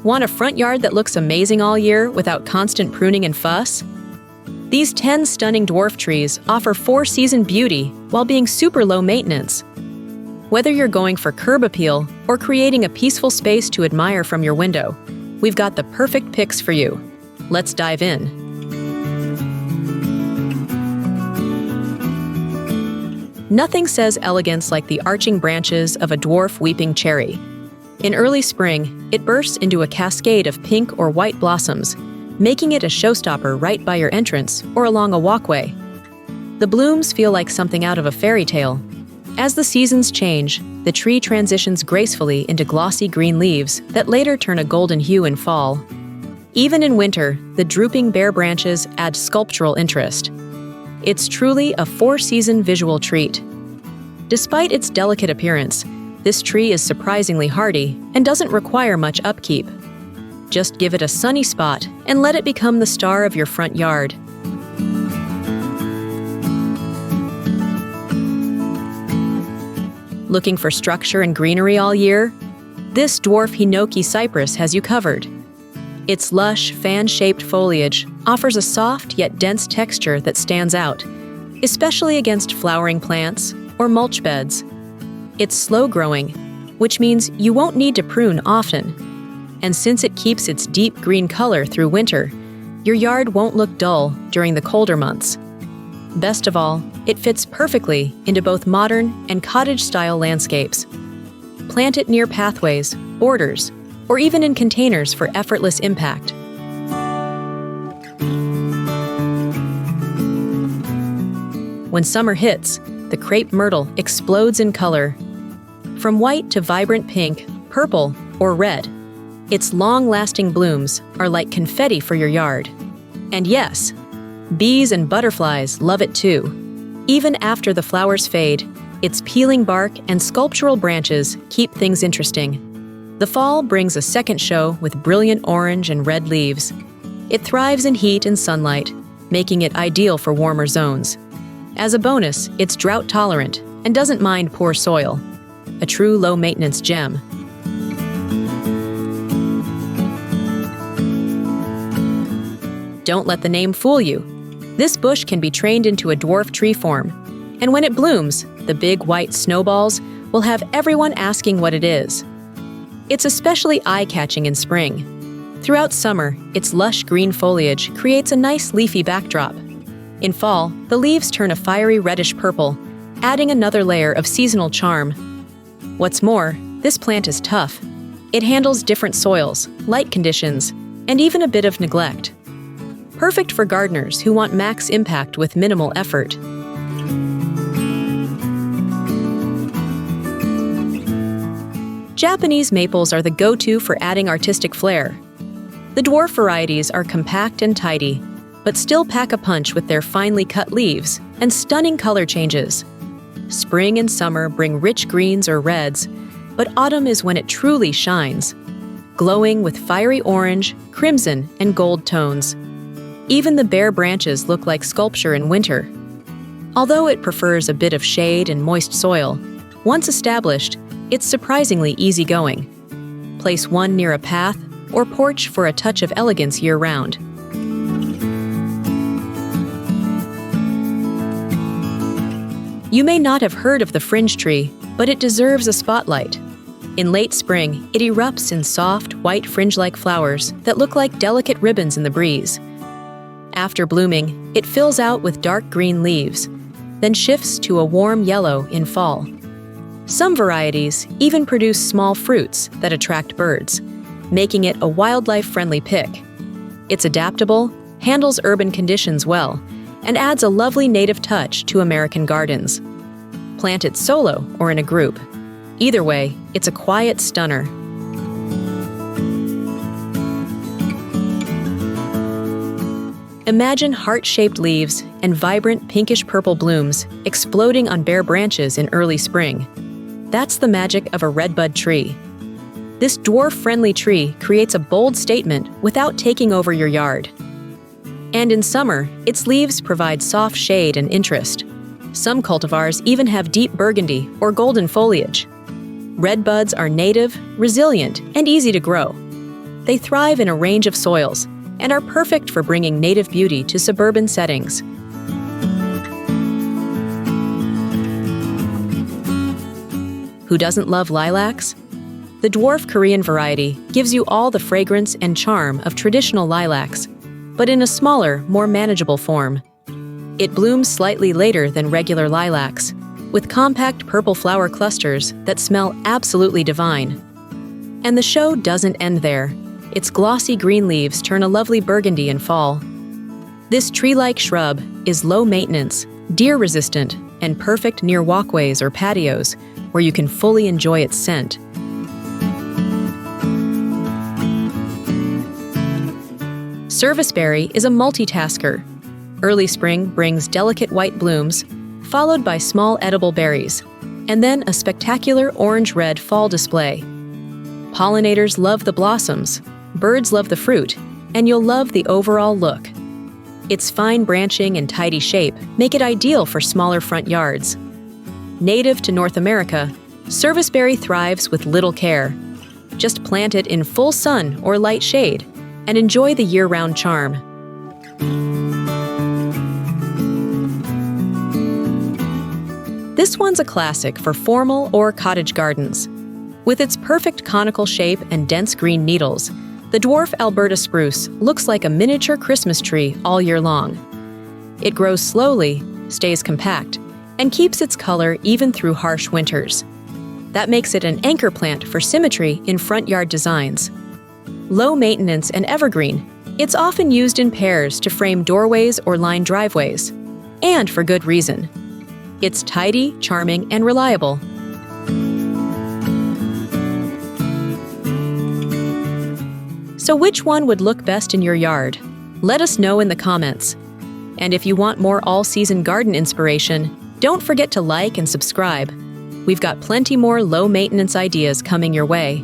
Want a front yard that looks amazing all year without constant pruning and fuss? These 10 stunning dwarf trees offer 4-season beauty while being super low maintenance. Whether you're going for curb appeal or creating a peaceful space to admire from your window, we've got the perfect picks for you. Let's dive in. Nothing says elegance like the arching branches of a dwarf weeping cherry. In early spring, it bursts into a cascade of pink or white blossoms, making it a showstopper right by your entrance or along a walkway. The blooms feel like something out of a fairy tale. As the seasons change, the tree transitions gracefully into glossy green leaves that later turn a golden hue in fall. Even in winter, the drooping bare branches add sculptural interest. It's truly a 4-season visual treat. Despite its delicate appearance, this tree is surprisingly hardy and doesn't require much upkeep. Just give it a sunny spot and let it become the star of your front yard. Looking for structure and greenery all year? This dwarf hinoki cypress has you covered. Its lush, fan-shaped foliage offers a soft yet dense texture that stands out, especially against flowering plants or mulch beds. It's slow-growing, which means you won't need to prune often. And since it keeps its deep green color through winter, your yard won't look dull during the colder months. Best of all, it fits perfectly into both modern and cottage-style landscapes. Plant it near pathways, borders, or even in containers for effortless impact. When summer hits, the Crape myrtle explodes in color. From white to vibrant pink, purple, or red, its long-lasting blooms are like confetti for your yard. And yes, bees and butterflies love it too. Even after the flowers fade, its peeling bark and sculptural branches keep things interesting. The fall brings a second show with brilliant orange and red leaves. It thrives in heat and sunlight, making it ideal for warmer zones. As a bonus, it's drought-tolerant and doesn't mind poor soil. A true low-maintenance gem. Don't let the name fool you. This bush can be trained into a dwarf tree form, and when it blooms, the big white snowballs will have everyone asking what it is. It's especially eye-catching in spring. Throughout summer, its lush green foliage creates a nice leafy backdrop. In fall, the leaves turn a fiery reddish purple, adding another layer of seasonal charm. What's more, this plant is tough. It handles different soils, light conditions, and even a bit of neglect. Perfect for gardeners who want max impact with minimal effort. Japanese maples are the go-to for adding artistic flair. The dwarf varieties are compact and tidy, but still pack a punch with their finely cut leaves and stunning color changes. Spring and summer bring rich greens or reds, but autumn is when it truly shines, glowing with fiery orange, crimson, and gold tones. Even the bare branches look like sculpture in winter. Although it prefers a bit of shade and moist soil, once established, it's surprisingly easygoing. Place one near a path or porch for a touch of elegance year-round. You may not have heard of the fringe tree, but it deserves a spotlight. In late spring, it erupts in soft, white fringe-like flowers that look like delicate ribbons in the breeze. After blooming, it fills out with dark green leaves, then shifts to a warm yellow in fall. Some varieties even produce small fruits that attract birds, making it a wildlife-friendly pick. It's adaptable, handles urban conditions well, and adds a lovely native touch to American gardens. Plant it solo or in a group. Either way, it's a quiet stunner. Imagine heart-shaped leaves and vibrant pinkish-purple blooms exploding on bare branches in early spring. That's the magic of a redbud tree. This dwarf-friendly tree creates a bold statement without taking over your yard. And in summer, its leaves provide soft shade and interest. Some cultivars even have deep burgundy or golden foliage. Redbuds are native, resilient, and easy to grow. They thrive in a range of soils and are perfect for bringing native beauty to suburban settings. Who doesn't love lilacs? The Dwarf Korean variety gives you all the fragrance and charm of traditional lilacs, but in a smaller, more manageable form. It blooms slightly later than regular lilacs, with compact purple flower clusters that smell absolutely divine. And the show doesn't end there. Its glossy green leaves turn a lovely burgundy in fall. This tree-like shrub is low maintenance, deer-resistant, and perfect near walkways or patios where you can fully enjoy its scent. Serviceberry is a multitasker. Early spring brings delicate white blooms, followed by small edible berries, and then a spectacular orange-red fall display. Pollinators love the blossoms, birds love the fruit, and you'll love the overall look. Its fine branching and tidy shape make it ideal for smaller front yards. Native to North America, Serviceberry thrives with little care. Just plant it in full sun or light shade and enjoy the year-round charm. This one's a classic for formal or cottage gardens. With its perfect conical shape and dense green needles, the Dwarf Alberta spruce looks like a miniature Christmas tree all year long. It grows slowly, stays compact, and keeps its color even through harsh winters. That makes it an anchor plant for symmetry in front yard designs. Low maintenance and evergreen, it's often used in pairs to frame doorways or line driveways. And for good reason. It's tidy, charming, and reliable. So which one would look best in your yard? Let us know in the comments. And if you want more all-season garden inspiration, don't forget to like and subscribe. We've got plenty more low-maintenance ideas coming your way.